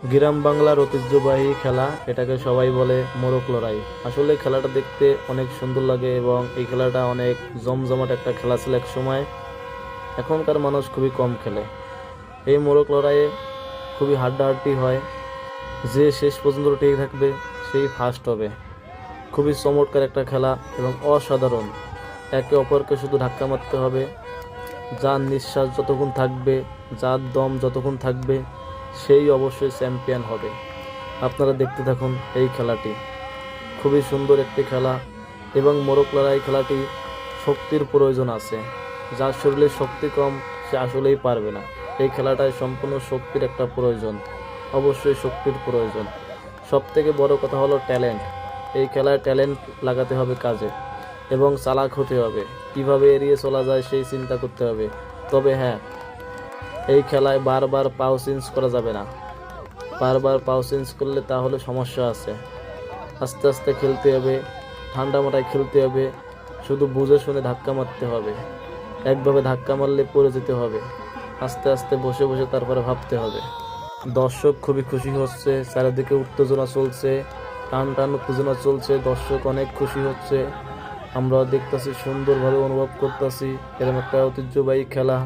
গ্রাম বাংলার ঐতিহ্যবাহী খেলা, এটাকে সবাই বলে মোরগ লড়াই। আসলে খেলাটা দেখতে অনেক সুন্দর লাগে এবং এই খেলাটা অনেক জমজমাট একটা খেলা ছিল এক সময়। এখনকার মানুষ খুবই কম খেলে। এই মোরগ লড়াইয়ে খুবই হাড্ডাহাড্ডি হয়, যে শেষ পর্যন্ত টিকে থাকবে সেই ফার্স্ট হবে। খুবই চমৎকার একটা খেলা এবং অসাধারণ। একে অপরকে শুধু ধাক্কা মারতে হবে, যার নিঃশ্বাস যতক্ষণ থাকবে, যার দম যতক্ষণ থাকবে, সেই অবশ্যই চ্যাম্পিয়ন হবে। আপনারা দেখতে থাকুন এই খেলাটি। খুবই সুন্দর একটি খেলা এবং মোরগ লড়াই খেলাটি শক্তির প্রয়োজন আছে। যার শরীরে শক্তি কম সে আসলেই পারবে না। এই খেলাটায় সম্পূর্ণ শক্তির একটা প্রয়োজন, অবশ্যই শক্তির প্রয়োজন। সবথেকে বড় কথা হলো ট্যালেন্ট। এই খেলায় ট্যালেন্ট লাগাতে হবে কাজে এবং চালাক হতে হবে। কিভাবে এড়িয়ে চলা যায় সেই চিন্তা করতে হবে। তবে হ্যাঁ, এই খেলায় বারবার পাও চেঞ্জ করা যাবে না। বারবার পাও চেঞ্জ করলে তাহলে সমস্যা আছে। আস্তে আস্তে খেলতে হবে, ঠান্ডা মাথায় খেলতে হবে, শুধু বুঝে শুনে ধাক্কা মারতে হবে। একভাবে ধাক্কা মারলে পড়ে যেতে হবে। আস্তে আস্তে বসে বসে তারপরে ভাবতে হবে। দর্শক খুবই খুশি হচ্ছে, চারিদিকে উত্তেজনা চলছে, টান টান উত্তেজনা চলছে, দর্শক অনেক খুশি হচ্ছে। আমরা দেখতেছি, সুন্দরভাবে অনুভব করতেছি। এরকম একটা ঐতিহ্যবাহী খেলা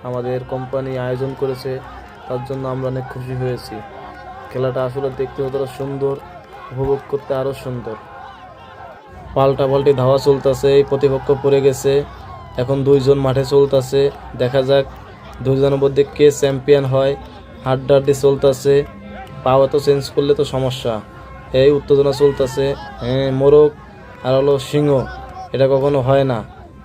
আমাদের কোম্পানি আয়োজন করেছে, তার জন্য আমরা অনেক খুশি হয়েছি। খেলাটা আসলে দেখতে যতটা সুন্দর, উপভোগ করতে আরও সুন্দর। পাল্টাপাল্টি ধাওয়া চলতেছে, এই প্রতিপক্ষ পড়ে গেছে। এখন দুইজন মাঠে চলতেছে, দেখা যাক দুইজনের মধ্যে কে চ্যাম্পিয়ন হয়। হাড্ডাহাড্ডি চলতেছে, পাও তো চেঞ্জ করলে তো সমস্যা। এই উত্তেজনা চলতেছে। মোরগ আর হলো সিংহ, এটা কখনো হয় না।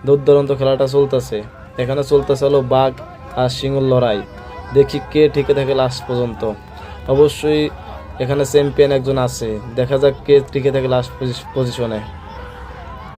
দুর্দান্ত খেলাটা চলতেছে। এখানে চলতেছে হলো বাঘ আর সিংহর লড়াই। দেখি কে টিকে থাকে লাস্ট পর্যন্ত। অবশ্যই এখানে চ্যাম্পিয়ন একজন আছে, দেখা যাক কে টিকে থাকে লাস্ট পজিশনে।